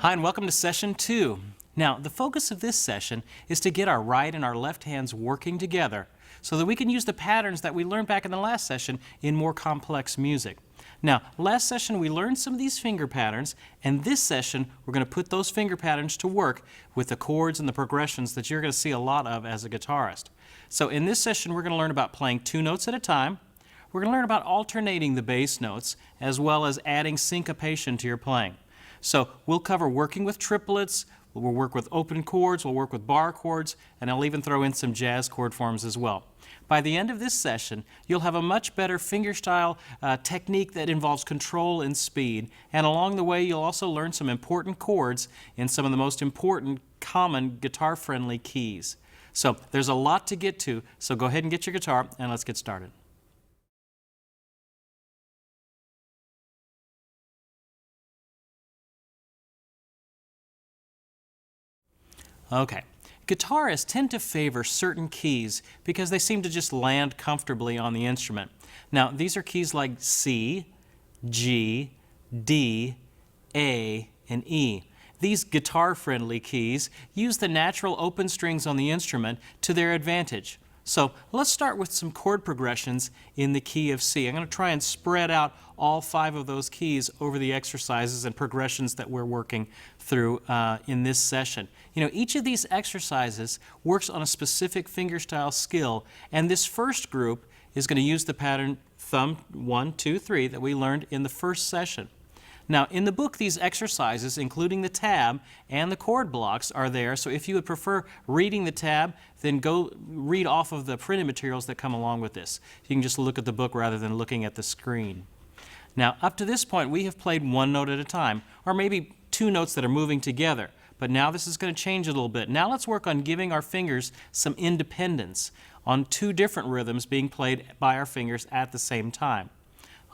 Hi, and welcome to session 2. Now, the focus of this session is to get our right and our left hands working together so that we can use the patterns that we learned back in the last session in more complex music. Now, last session we learned some of these finger patterns, and this session we're going to put those finger patterns to work with the chords and the progressions that you're going to see a lot of as a guitarist. So in this session we're going to learn about playing 2 notes at a time. We're going to learn about alternating the bass notes as well as adding syncopation to your playing. So we'll cover working with triplets, we'll work with open chords, we'll work with bar chords, and I'll even throw in some jazz chord forms as well. By the end of this session, you'll have a much better fingerstyle technique that involves control and speed, and along the way you'll also learn some important chords in some of the most important common guitar-friendly keys. So there's a lot to get to, so go ahead and get your guitar and let's get started. Okay, guitarists tend to favor certain keys because they seem to just land comfortably on the instrument. Now, these are keys like C, G, D, A, and E. These guitar-friendly keys use the natural open strings on the instrument to their advantage. So let's start with some chord progressions in the key of C. I'm going to try and spread out all 5 of those keys over the exercises and progressions that we're working through in this session. You know, each of these exercises works on a specific fingerstyle skill, and this first group is going to use the pattern thumb 1, 2, 3 that we learned in the first session. Now, in the book, these exercises, including the tab and the chord blocks, are there, so if you would prefer reading the tab, then go read off of the printed materials that come along with this. You can just look at the book rather than looking at the screen. Now, up to this point, we have played 1 note at a time, or maybe 2 notes that are moving together, but now this is going to change a little bit. Now let's work on giving our fingers some independence on 2 different rhythms being played by our fingers at the same time.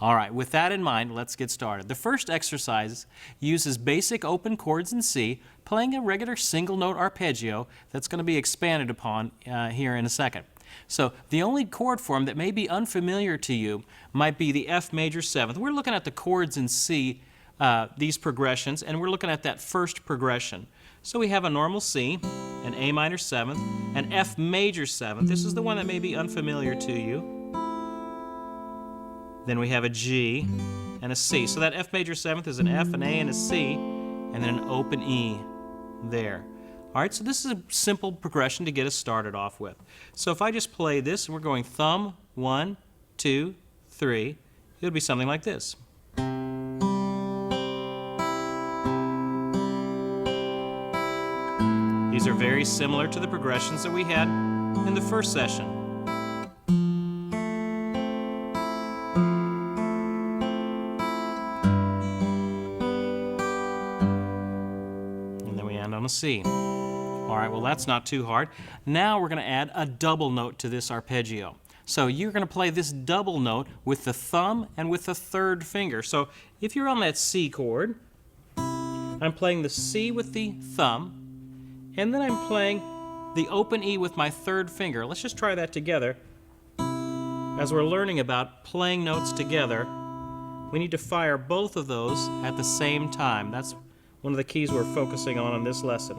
All right, with that in mind, let's get started. The first exercise uses basic open chords in C, playing a regular single note arpeggio that's going to be expanded upon here in a second. So the only chord form that may be unfamiliar to you might be the F major 7th. We're looking at the chords in C, these progressions, and we're looking at that first progression. So we have a normal C, an A minor 7th, an F major 7th. This is the one that may be unfamiliar to you. Then we have a G and a C. So that F major 7th is an F, an A, and a C, and then an open E there. All right, so this is a simple progression to get us started off with. So if I just play this, and we're going thumb, 1, 2, 3, it'll be something like this. These are very similar to the progressions that we had in the first session. On a C. All right, well that's not too hard. Now we're going to add a double note to this arpeggio. So you're going to play this double note with the thumb and with the 3rd finger. So if you're on that C chord, I'm playing the C with the thumb, and then I'm playing the open E with my 3rd finger. Let's just try that together. As we're learning about playing notes together, we need to fire both of those at the same time. That's one of the keys we're focusing on this lesson.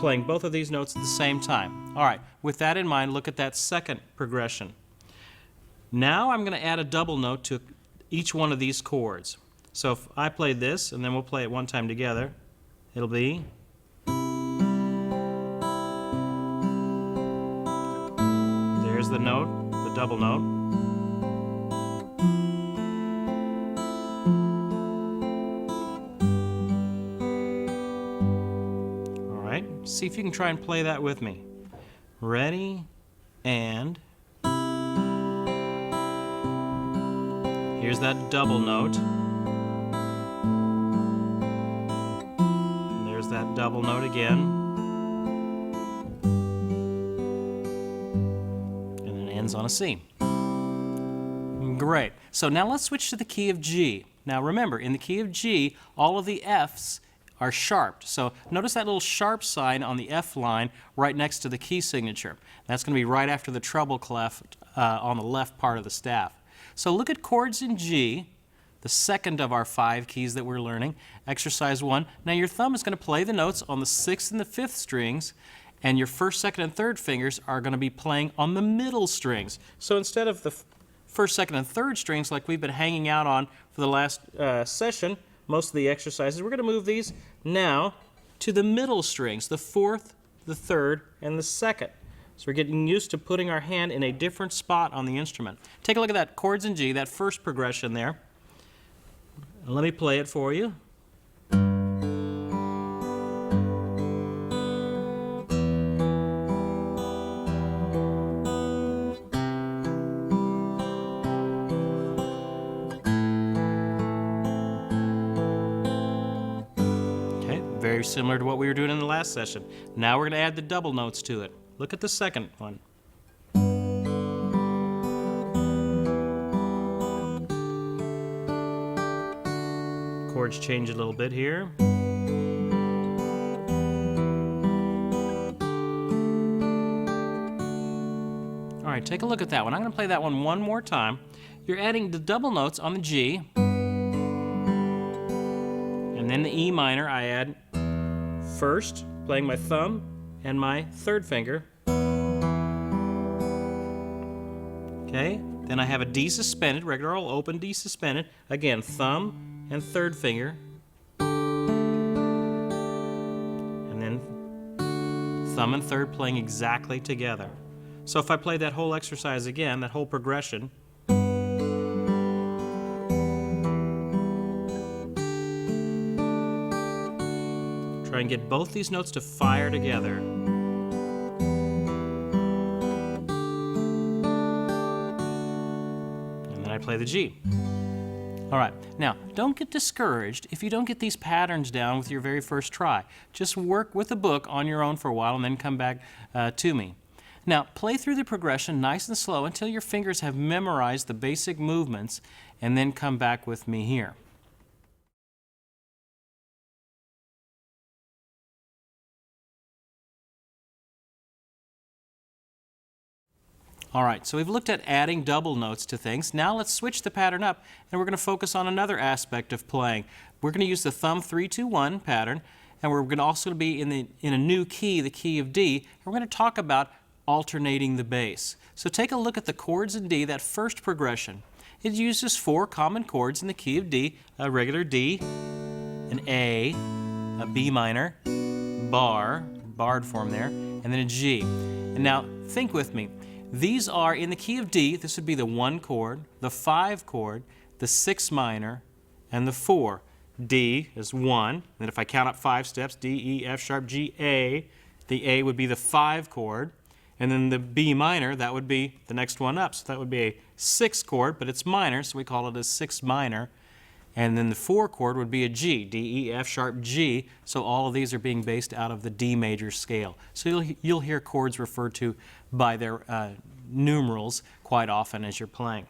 Playing both of these notes at the same time. All right, with that in mind, look at that second progression. Now I'm going to add a double note to each one of these chords. So if I play this, and then we'll play it one time together, it'll be... There's the note, the double note. See if you can try and play that with me. Ready, and here's that double note. And there's that double note again. And it ends on a C. Great. So now let's switch to the key of G. Now remember, in the key of G, all of the F's are sharped. So notice that little sharp sign on the F line right next to the key signature. That's going to be right after the treble clef on the left part of the staff. So look at chords in G. the second of our 5 keys that we're learning, exercise 1. Now your thumb is going to play the notes on the 6th and the 5th strings, and your 1st, 2nd, and 3rd fingers are going to be playing on the middle strings. So instead of the 1st, 2nd, and 3rd strings like we've been hanging out on for the last session, most of the exercises, we're going to move these now to the middle strings, the 4th, the 3rd, and the 2nd. So we're getting used to putting our hand in a different spot on the instrument. Take a look at that chords in G, that first progression there. Let me play it for you. Okay, very similar to what we were doing in the last session. Now we're going to add the double notes to it. Look at the second one. Chords change a little bit here. All right, take a look at that one. I'm going to play that one more time. You're adding the double notes on the G, and then the E minor I add first, playing my thumb and my 3rd finger. Okay, then I have a D suspended, regular old open D suspended. Again, thumb and 3rd finger. And then thumb and 3rd playing exactly together. So if I play that whole exercise again, that whole progression, try and get both these notes to fire together. And then I play the G. All right, now don't get discouraged if you don't get these patterns down with your very first try. Just work with the book on your own for a while and then come back to me. Now play through the progression nice and slow until your fingers have memorized the basic movements, and then come back with me here. All right, so we've looked at adding double notes to things. Now let's switch the pattern up, and we're going to focus on another aspect of playing. We're going to use the thumb 3-2-1 pattern, and we're going to also be in a new key, the key of D, and we're going to talk about alternating the bass. So take a look at the chords in D, that first progression. It uses 4 common chords in the key of D, a regular D, an A B minor, barred form there, and then a G. And now think with me. These are in the key of D. This would be the 1 chord, the 5 chord, the 6 minor, and the 4. D is 1. Then if I count up 5 steps, D, E, F sharp, G, A, the A would be the 5 chord. And then the B minor, that would be the next one up. So that would be a 6 chord, but it's minor, so we call it a 6 minor. And then the 4 chord would be a G, D, E, F sharp, G. So all of these are being based out of the D major scale. So you'll hear chords referred to by their numerals quite often as you're playing.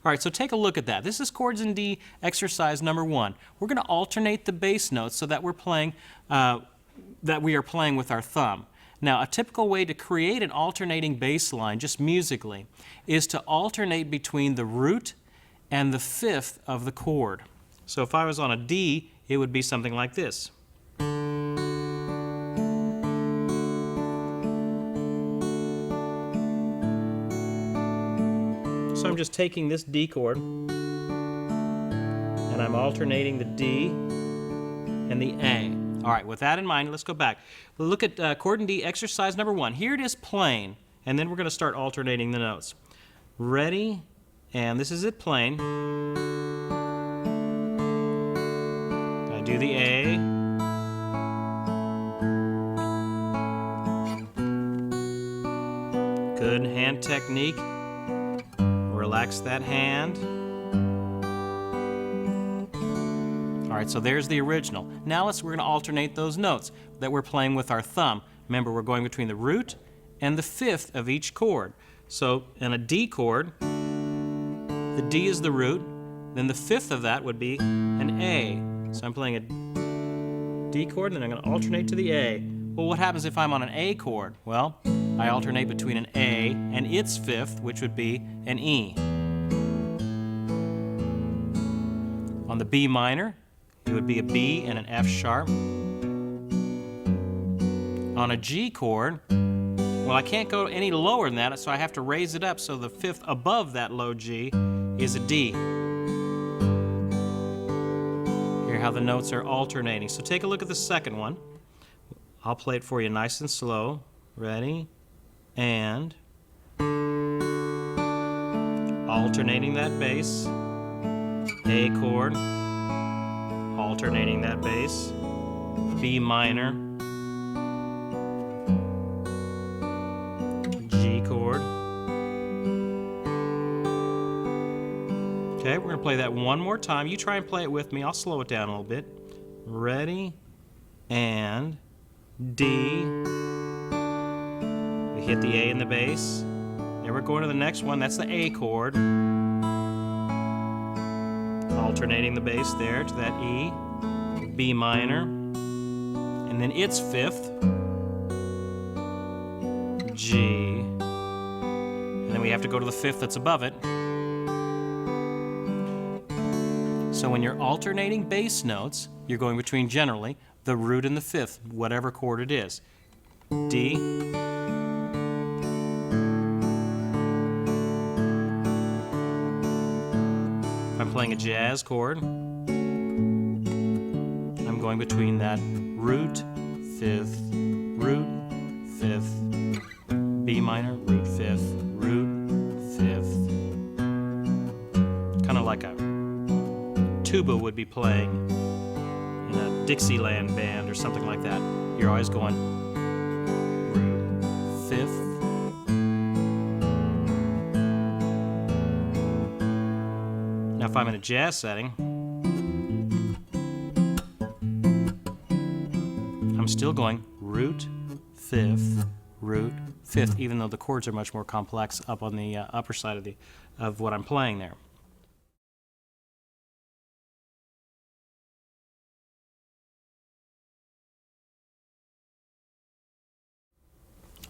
All right, so take a look at that. This is chords in D exercise number 1. We're going to alternate the bass notes so that we are playing with our thumb. Now, a typical way to create an alternating bass line, just musically, is to alternate between the root and the 5th of the chord. So if I was on a D, it would be something like this. So I'm just taking this D chord and I'm alternating the D and the A. All right, with that in mind, let's go back. We'll look at chord in D exercise number 1. Here it is plain, and then we're going to start alternating the notes. Ready? And this is it plain. I do the A. Good hand technique. Relax that hand. All right, so there's the original. Now we're going to alternate those notes that we're playing with our thumb. Remember, we're going between the root and the 5th of each chord. So in a D chord, the D is the root, then the 5th of that would be an A. So I'm playing a D chord, and then I'm going to alternate to the A. Well, what happens if I'm on an A chord? Well, I alternate between an A and its 5th, which would be an E. On the B minor, it would be a B and an F sharp. On a G chord, well, I can't go any lower than that, so I have to raise it up, so the fifth above that low G is a D. Hear how the notes are alternating. So take a look at the second one. I'll play it for you nice and slow. Ready? And alternating that bass. A chord, alternating that bass. B minor. G chord. Okay, we're going to play that one more time. You try and play it with me. I'll slow it down a little bit. Ready? And D. We hit the A in the bass. Then we're going to the next one. That's the A chord. Alternating the bass there to that E. B minor. And then its fifth. G. And then we have to go to the fifth that's above it. So when you're alternating bass notes, you're going between, generally, the root and the fifth, whatever chord it is. D. If I'm playing a jazz chord, I'm going between that root, fifth, root, fifth, B minor, root, fifth, root, fifth. Kind of like a tuba would be playing in a Dixieland band or something like that. You're always going root, fifth. Now if I'm in a jazz setting, I'm still going root, fifth, root, fifth, even though the chords are much more complex up on the upper side of what I'm playing there.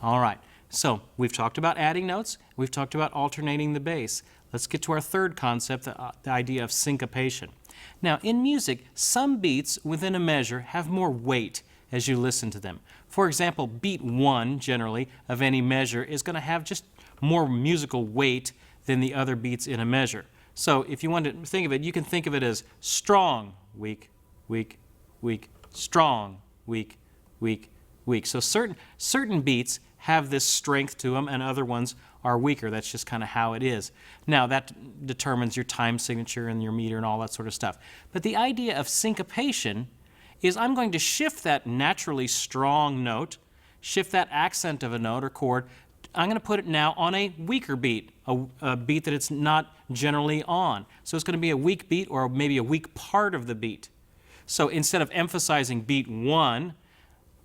All right, so we've talked about adding notes, we've talked about alternating the bass. Let's get to our third concept, the idea of syncopation. Now, in music, some beats within a measure have more weight as you listen to them. For example, beat 1, generally, of any measure is going to have just more musical weight than the other beats in a measure. So if you want to think of it, you can think of it as strong, weak, weak, weak, strong, weak, weak, weak. So certain beats have this strength to them and other ones are weaker. That's just kind of how it is. Now that determines your time signature and your meter and all that sort of stuff. But the idea of syncopation is I'm going to shift that naturally strong note, shift that accent of a note or chord. I'm going to put it now on a weaker beat, a beat that it's not generally on. So it's going to be a weak beat or maybe a weak part of the beat. So instead of emphasizing beat 1,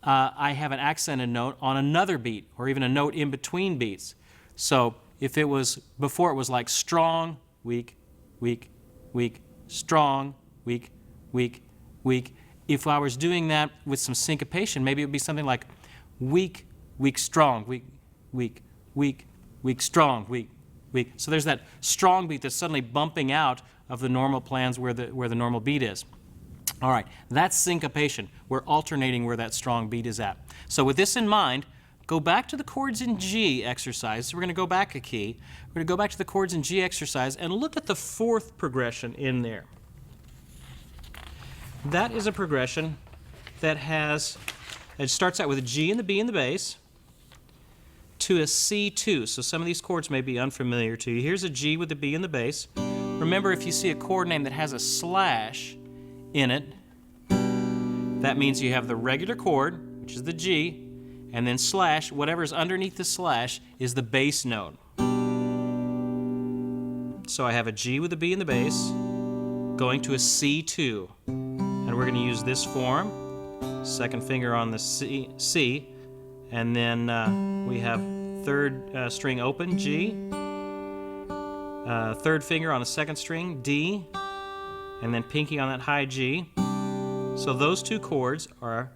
I have an accented note on another beat or even a note in between beats. So if it was, before it was like strong, weak, weak, weak, strong, weak, weak, weak. If I was doing that with some syncopation, maybe it would be something like weak, weak, strong, weak, weak, weak, weak, strong, weak, weak. So there's that strong beat that's suddenly bumping out of the normal plans where the normal beat is. All right, that's syncopation. We're alternating where that strong beat is at. So with this in mind, go back to the chords in G exercise. So we're going to go back a key. We're going to go back to the chords in G exercise and look at the fourth progression in there. That is a progression that it starts out with a G and the B in the bass to a C2. So some of these chords may be unfamiliar to you. Here's a G with the B in the bass. Remember, if you see a chord name that has a slash in it, that means you have the regular chord, which is the G, and then slash, whatever's underneath the slash is the bass note. So I have a G with a B in the bass going to a C2. And we're going to use this form, second finger on the C, and then we have third string open, G, third finger on the second string, D, and then pinky on that high G. So those two chords are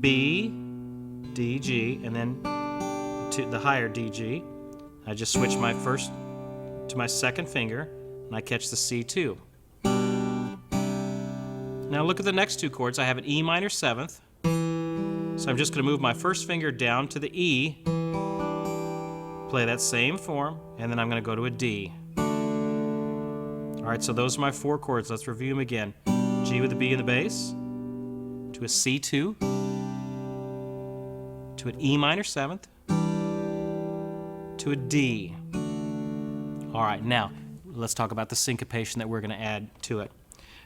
B, D, G, and then the higher D, G. I just switch my first to my second finger, and I catch the C2. Now look at the next two chords. I have an E minor seventh. So I'm just going to move my first finger down to the E, play that same form, and then I'm going to go to a D. All right, so those are my four chords. Let's review them again. G with a B in the bass, to a C2, to an E minor seventh, to a D. All right, now let's talk about the syncopation that we're going to add to it.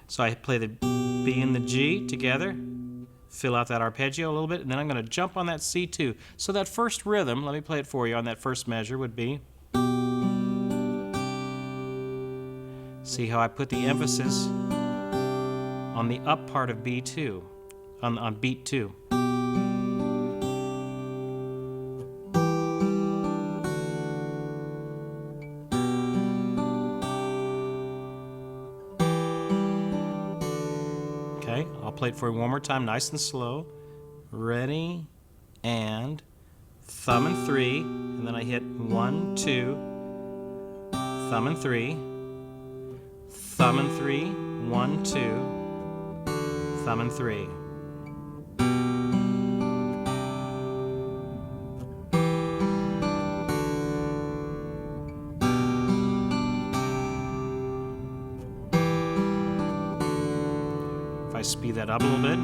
So I play the B and the G together, fill out that arpeggio a little bit, and then I'm going to jump on that C2. So that first rhythm, let me play it for you on that first measure, would be, see how I put the emphasis on the up part of B2, on beat 2. Okay, I'll play it for you one more time, nice and slow. Ready, and thumb and 3, and then I hit 1, 2, thumb and 3, thumb and 3, 1, 2, thumb and 3. If I speed that up a little bit.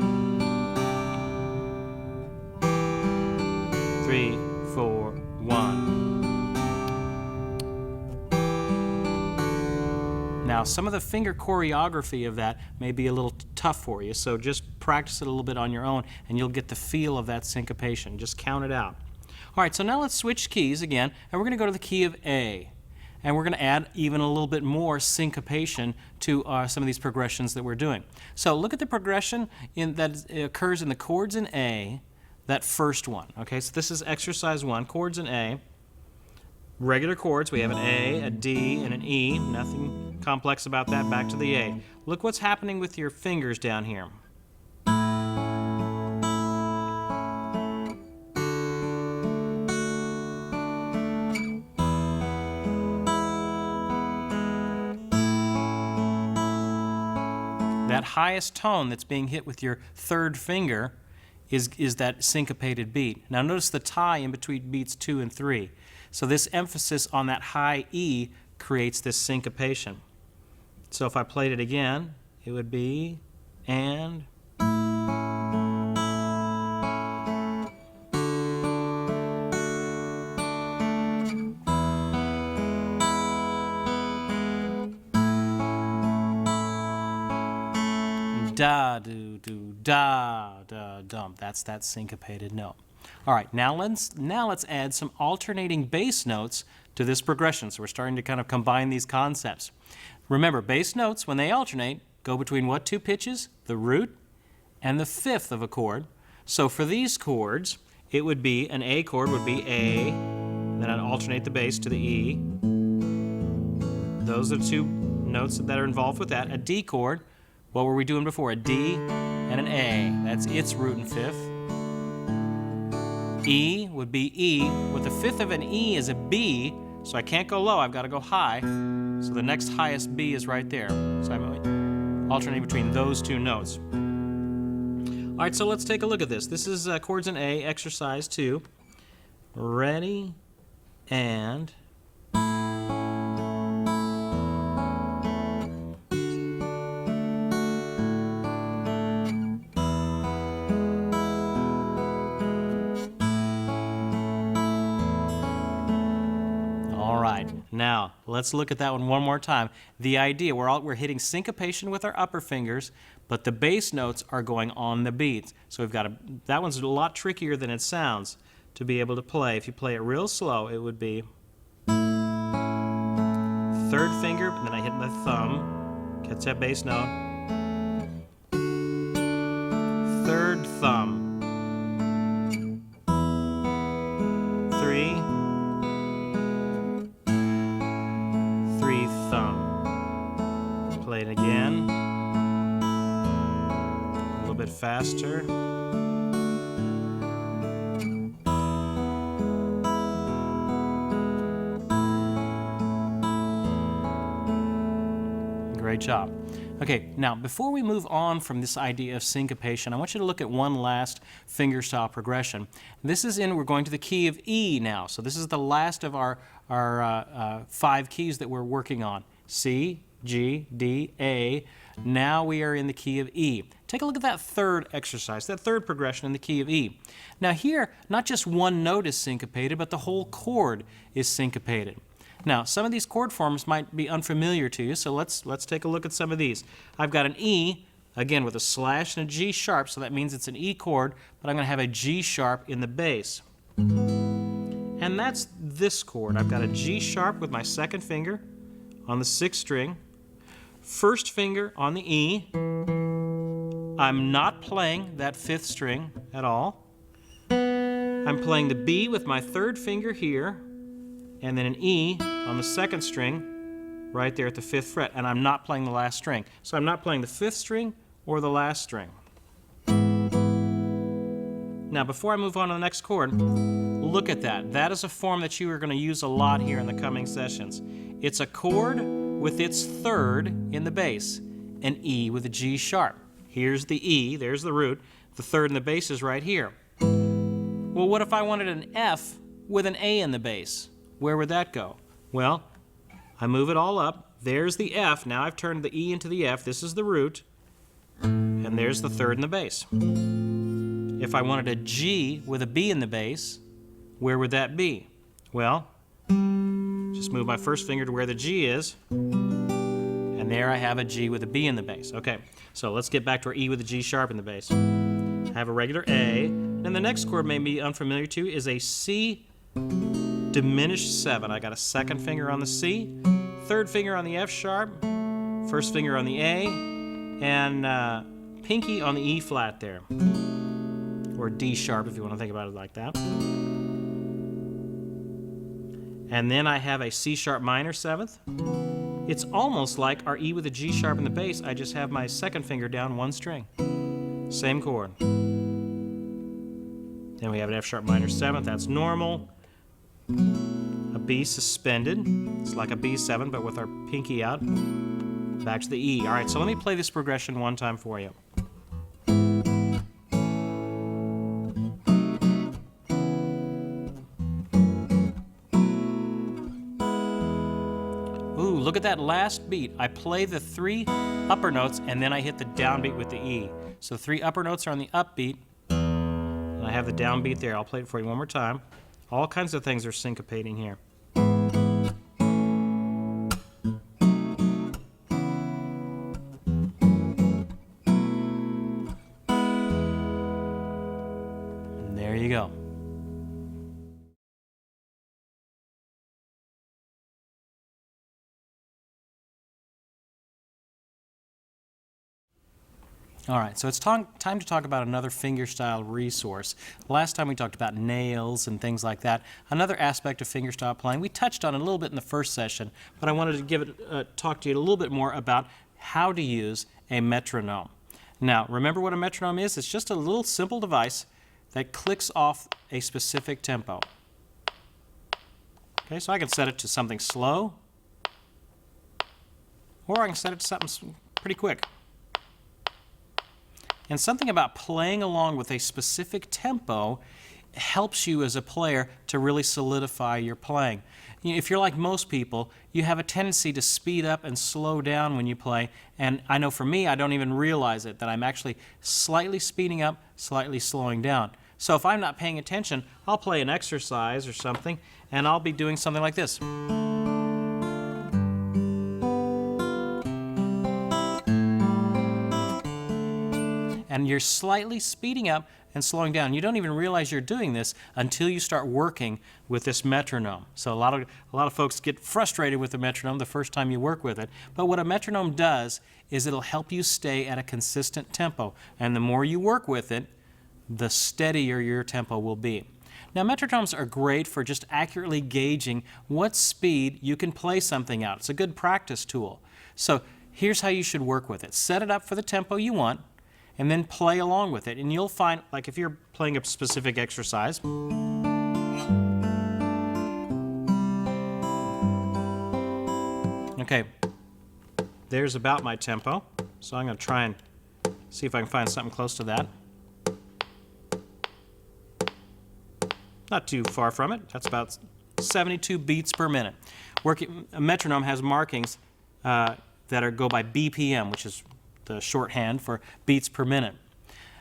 3, 4, 1. Now, some of the finger choreography of that may be a little tough for you, so just practice it a little bit on your own and you'll get the feel of that syncopation. Just count it out. All right, so now let's switch keys again, and we're going to go to the key of A. And we're going to add even a little bit more syncopation to some of these progressions that we're doing. So look at the progression that occurs in the chords in A, that first one. Okay, so this is exercise 1, chords in A. Regular chords, we have an A, a D, and an E. Nothing complex about that, back to the A. Look what's happening with your fingers down here. That highest tone that's being hit with your third finger is that syncopated beat. Now notice the tie in between beats 2 and 3. So this emphasis on that high E creates this syncopation. So if I played it again, it would be and. Da, do, do, da, da, dum. That's that syncopated note. All right, now let's add some alternating bass notes to this progression. So we're starting to kind of combine these concepts. Remember, bass notes, when they alternate, go between what two pitches? The root and the fifth of a chord. So for these chords, it would be, an A chord would be A, then I'd alternate the bass to the E. Those are the two notes that are involved with that. A D chord, what were we doing before? A D and an A. That's its root and fifth. E would be E. With the fifth of an E is a B, so I can't go low, I've got to go high. So the next highest B is right there. So I'm alternating between those two notes. All right, so let's take a look at this. This is chords in A, exercise 2. Ready, and. Now, let's look at that one more time. The idea, we're hitting syncopation with our upper fingers, but the bass notes are going on the beats. So we've got that one's a lot trickier than it sounds to be able to play. If you play it real slow, it would be third finger, and then I hit my thumb, catch that bass note. Third thumb. 3. Play it again, a little bit faster. Great job. Okay, now before we move on from this idea of syncopation, I want you to look at one last fingerstyle progression. We're going to the key of E now. So this is the last of our 5 keys that we're working on. C, G, D, A. Now we are in the key of E. Take a look at that third exercise, that third progression in the key of E. Now here, not just one note is syncopated, but the whole chord is syncopated. Now, some of these chord forms might be unfamiliar to you, so let's take a look at some of these. I've got an E, again with a slash and a G sharp, so that means it's an E chord, but I'm going to have a G sharp in the bass. And that's this chord. I've got a G sharp with my second finger on the 6th string, first finger on the E. I'm not playing that 5th string at all. I'm playing the B with my 3rd finger here, and then an E on the 2nd string right there at the 5th fret, and I'm not playing the last string. So I'm not playing the 5th string or the last string. Now before I move on to the next chord, look at that. That is a form that you are going to use a lot here in the coming sessions. It's a chord with its 3rd in the bass, an E with a G sharp. Here's the E, there's the root, the 3rd in the bass is right here. Well, what if I wanted an F with an A in the bass? Where would that go? Well, I move it all up. There's the F. Now I've turned the E into the F. This is the root. And there's the 3rd in the bass. If I wanted a G with a B in the bass, where would that be? Well, just move my first finger to where the G is. And there I have a G with a B in the bass. Okay, so let's get back to our E with a G sharp in the bass. I have a regular A. And the next chord may be unfamiliar to you is a C diminished 7. I got a 2nd finger on the C, 3rd finger on the F sharp, 1st finger on the A, and pinky on the E flat there, or D sharp if you want to think about it like that. And then I have a C sharp minor 7th. It's almost like our E with a G sharp in the bass. I just have my 2nd finger down 1 string. Same chord. Then we have an F sharp minor 7th. That's normal. A B suspended. It's like a B7, but with our pinky out. Back to the E. All right, so let me play this progression one time for you. Ooh, look at that last beat. I play the 3 upper notes, and then I hit the downbeat with the E. So the 3 upper notes are on the upbeat, and I have the downbeat there. I'll play it for you one more time. All kinds of things are syncopating here. And there you go. All right, so it's time to talk about another fingerstyle resource. Last time we talked about nails and things like that. Another aspect of fingerstyle playing, we touched on it a little bit in the first session, but I wanted to talk to you a little bit more about how to use a metronome. Now, remember what a metronome is? It's just a little simple device that clicks off a specific tempo. Okay, so I can set it to something slow, or I can set it to something pretty quick. And something about playing along with a specific tempo helps you as a player to really solidify your playing. If you're like most people, you have a tendency to speed up and slow down when you play, and I know for me, I don't even realize it, that I'm actually slightly speeding up, slightly slowing down. So if I'm not paying attention, I'll play an exercise or something, and I'll be doing something like this. And you're slightly speeding up and slowing down. You don't even realize you're doing this until you start working with this metronome. So a lot of folks get frustrated with the metronome the first time you work with it. But what a metronome does is it'll help you stay at a consistent tempo. And the more you work with it, the steadier your tempo will be. Now, metronomes are great for just accurately gauging what speed you can play something out. It's a good practice tool. So here's how you should work with it. Set it up for the tempo you want, and then play along with it. And you'll find, like if you're playing a specific exercise, okay, there's about my tempo. So I'm going to try and see if I can find something close to that. Not too far from it. That's about 72 beats per minute. A metronome has markings that go by BPM, which is the shorthand for beats per minute.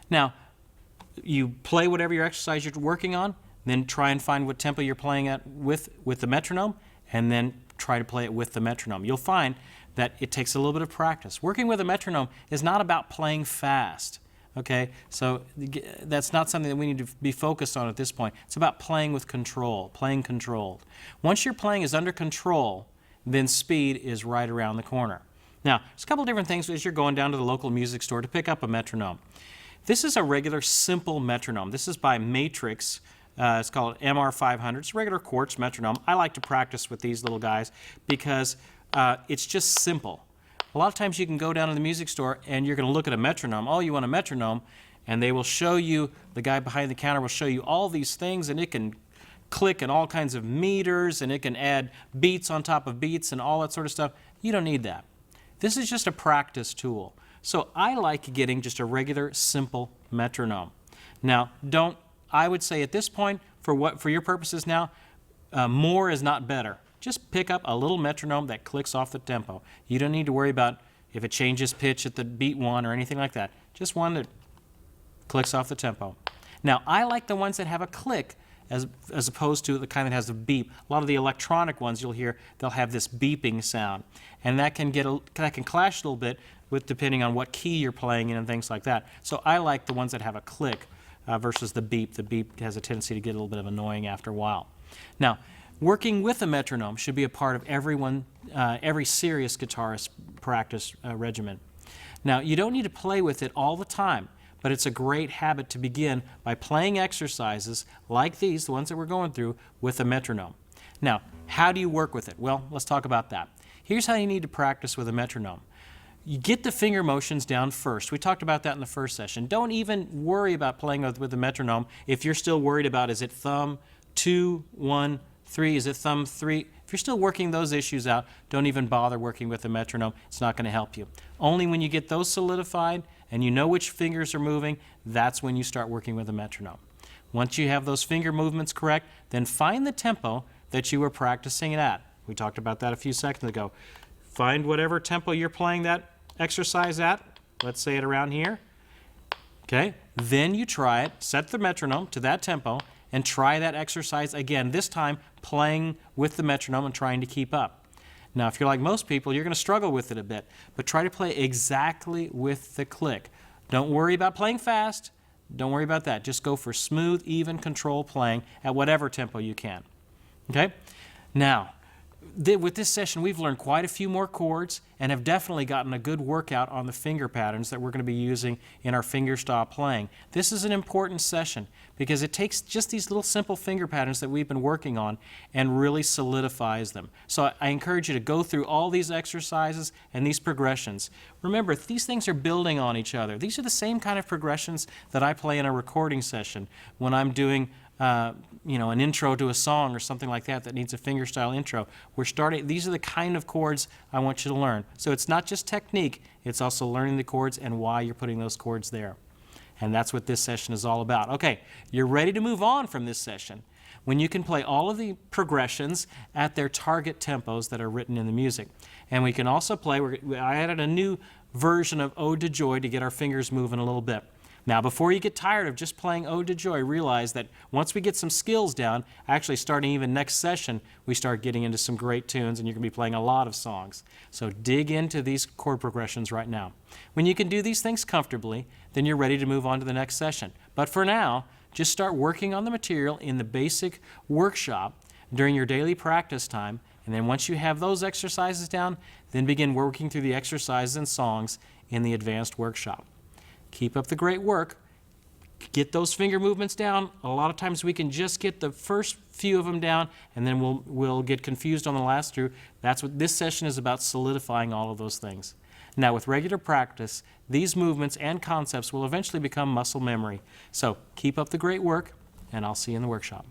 Now, you play whatever your exercise you're working on, then try and find what tempo you're playing at with the metronome, and then try to play it with the metronome. You'll find that it takes a little bit of practice. Working with a metronome is not about playing fast. Okay, so that's not something that we need to be focused on at this point. It's about playing with control, playing controlled. Once your playing is under control, then speed is right around the corner. Now, there's a couple different things as you're going down to the local music store to pick up a metronome. This is a regular simple metronome. This is by Matrix. It's called MR500. It's a regular quartz metronome. I like to practice with these little guys because it's just simple. A lot of times you can go down to the music store and you're going to look at a metronome. Oh, you want a metronome? And they will show you, the guy behind the counter will show you all these things, and it can click in all kinds of meters, and it can add beats on top of beats and all that sort of stuff. You don't need that. This is just a practice tool. So I like getting just a regular, simple metronome. Now, I would say at this point, for your purposes now, more is not better. Just pick up a little metronome that clicks off the tempo. You don't need to worry about if it changes pitch at the beat one or anything like that. Just one that clicks off the tempo. Now, I like the ones that have a click as opposed to the kind that has a beep. A lot of the electronic ones you'll hear, they'll have this beeping sound. And that can clash a little bit with depending on what key you're playing in and things like that. So I like the ones that have a click versus the beep. The beep has a tendency to get a little bit of annoying after a while. Now, working with a metronome should be a part of every serious guitarist practice regimen. Now, you don't need to play with it all the time, but it's a great habit to begin by playing exercises like these, the ones that we're going through, with a metronome. Now, how do you work with it? Well, let's talk about that. Here's how you need to practice with a metronome. You get the finger motions down first. We talked about that in the first session. Don't even worry about playing with the metronome if you're still worried about, is it thumb 2, 1, 3, is it thumb 3? If you're still working those issues out, don't even bother working with the metronome. It's not going to help you. Only when you get those solidified and you know which fingers are moving, that's when you start working with a metronome. Once you have those finger movements correct, then find the tempo that you were practicing it at. We talked about that a few seconds ago. Find whatever tempo you're playing that exercise at. Let's say it around here. Okay, then you try it, set the metronome to that tempo, and try that exercise again, this time playing with the metronome and trying to keep up. Now, if you're like most people, you're going to struggle with it a bit, but try to play exactly with the click. Don't worry about playing fast. Don't worry about that. Just go for smooth, even control playing at whatever tempo you can. Okay? Now, with this session, we've learned quite a few more chords and have definitely gotten a good workout on the finger patterns that we're going to be using in our fingerstyle playing. This is an important session because it takes just these little simple finger patterns that we've been working on and really solidifies them. So I encourage you to go through all these exercises and these progressions. Remember, these things are building on each other. These are the same kind of progressions that I play in a recording session when I'm doing an intro to a song or something like that that needs a fingerstyle intro. These are the kind of chords I want you to learn. So it's not just technique, it's also learning the chords and why you're putting those chords there. And that's what this session is all about. Okay, you're ready to move on from this session when you can play all of the progressions at their target tempos that are written in the music. And we can also play, I added a new version of Ode to Joy to get our fingers moving a little bit. Now, before you get tired of just playing Ode to Joy, realize that once we get some skills down, actually starting even next session, we start getting into some great tunes and you're going to be playing a lot of songs. So dig into these chord progressions right now. When you can do these things comfortably, then you're ready to move on to the next session. But for now, just start working on the material in the basic workshop during your daily practice time, and then once you have those exercises down, then begin working through the exercises and songs in the advanced workshop. Keep up the great work. Get those finger movements down. A lot of times we can just get the first few of them down and then we'll get confused on the last two. That's what this session is about, solidifying all of those things. Now, with regular practice, these movements and concepts will eventually become muscle memory. So keep up the great work, and I'll see you in the workshop.